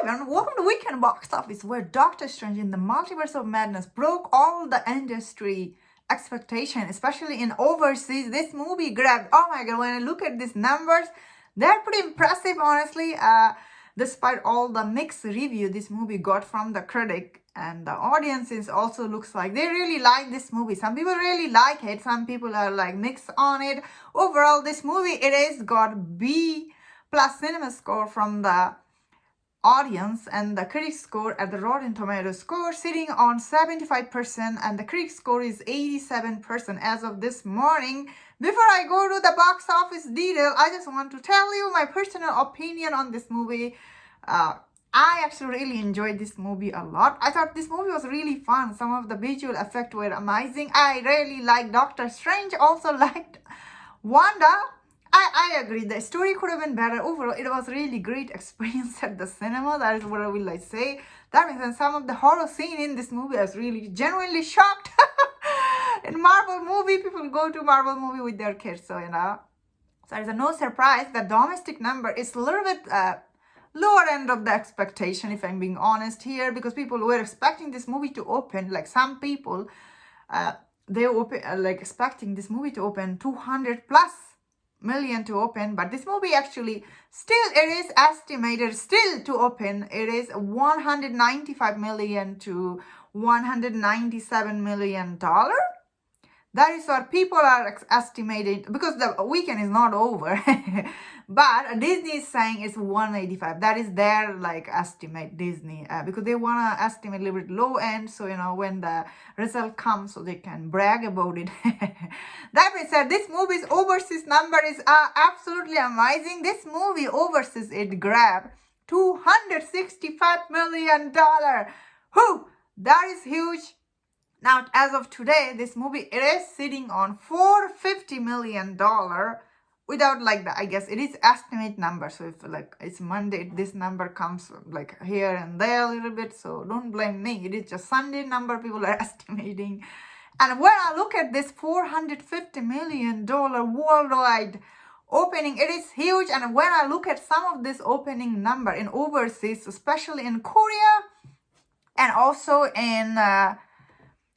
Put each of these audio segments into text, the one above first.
everyone, welcome to Weekend Box Office, where Doctor Strange in the Multiverse of Madness broke all the industry expectation, especially in overseas. This movie grabbed, oh my god, when I look at these numbers, they're pretty impressive, honestly. Despite all the mixed review this movie got from the critic and the audiences, also looks like they really like this movie. Some people really like it, some people are like mixed on it. Overall, this movie, it is got B+ cinema score from the audience, and the critic score at the Rotten Tomatoes score sitting on 75%, and the critic score is 87% as of this morning. Before I go to the box office detail, I just want to tell you my personal opinion on this movie. I actually really enjoyed this movie a lot. I thought this movie was really fun. Some of the visual effects were amazing. I really liked Doctor Strange, also liked Wanda. I agree, the story could have been better. Overall, it was really great experience at the cinema. That is what I will say. That means some of the horror scene in this movie, I was really genuinely shocked. In Marvel movie, people go to Marvel movie with their kids, so so it's no surprise that domestic number is a little bit lower end of the expectation, if I'm being honest here, because people were expecting this movie to open, like some people, they open like expecting this movie to open 200+ million to open, but this movie actually still, it is estimated still to open, it is 195 million to 197 million dollar. That is what people are estimating, because the weekend is not over. But Disney is saying it's 185. That is their like estimate, Disney, because they want to estimate a little bit low end, so when the result comes, so they can brag about it. That being said, this movie's overseas number is absolutely amazing. This movie overseas, it grabbed $265 million. Whew, that is huge. Now, as of today, this movie, it is sitting on $450 million without like the, I guess it is estimate number. So if like it's Monday, this number comes like here and there a little bit. So don't blame me. It is just Sunday number people are estimating. And when I look at this $450 million worldwide opening, it is huge. And when I look at some of this opening number in overseas, especially in Korea and also in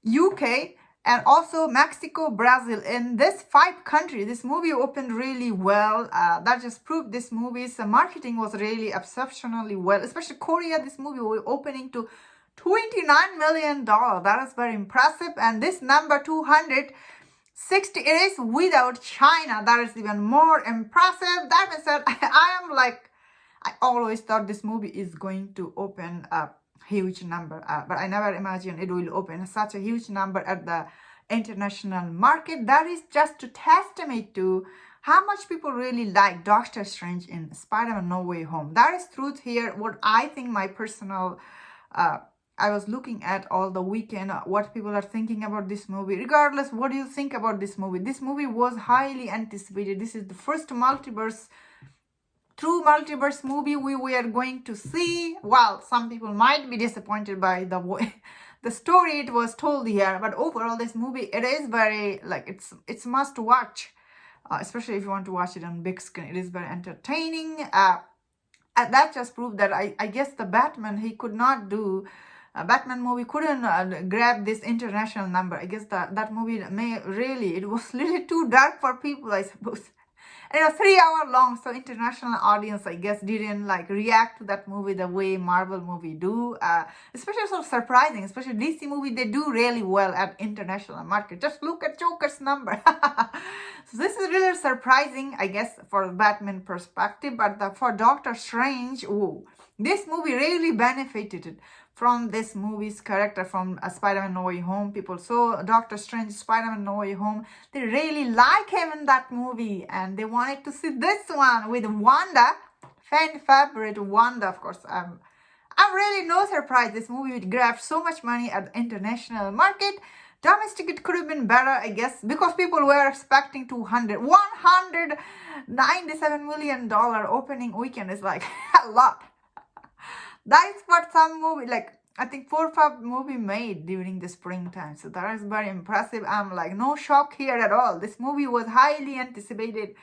UK and also Mexico, Brazil, in this 5 countries, this movie opened really well. That just proved this movie's marketing was really exceptionally well. Especially Korea, this movie was opening to $29 million. That is very impressive. And this number 260, it is without China. That is even more impressive. That being said, I always thought this movie is going to open up huge number, but I never imagined it will open such a huge number at the international market. That is just to testament to how much people really like Doctor Strange in Spider-Man No Way Home. That is truth here. What I think, my personal, I was looking at all the weekend, what people are thinking about this movie. Regardless, what do you think about this movie? This movie was highly anticipated. This is the first true multiverse movie we are going to see. Well, some people might be disappointed by the way the story it was told here, but overall this movie, it is very like it's must watch, especially if you want to watch it on big screen. It is very entertaining, and that just proved that I guess the Batman, he could not do Batman movie couldn't grab this international number. I guess that movie it was really too dark for people, I suppose. And it was 3 hours long, so international audience, I guess, didn't like react to that movie the way Marvel movie do. Especially so surprising, especially DC movie, they do really well at international market. Just look at Joker's number. So this is really surprising, I guess, for Batman perspective. But for Doctor Strange, this movie really benefited from this movie's character from Spider-Man No Way Home. People saw Doctor Strange, Spider-Man No Way Home. They really like him in that movie, and they wanted to see this one with Wanda, fan favorite Wanda, of course. I'm really no surprise this movie would grab so much money at the international market. Domestic, it could have been better, I guess, because people were expecting $197 million opening weekend is like a lot. That is what some movie, like I think 4 or 5 movie made during the springtime. So that is very impressive. I'm like no shock here at all. This movie was highly anticipated.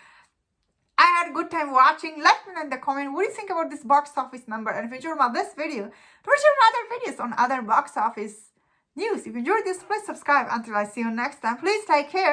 I I had a good time watching. Let me know in the comment what do you think about this box office number. And if you enjoyed about this video, watch other videos on other box office news. If you enjoyed this, please subscribe. Until I see you next time, please take care.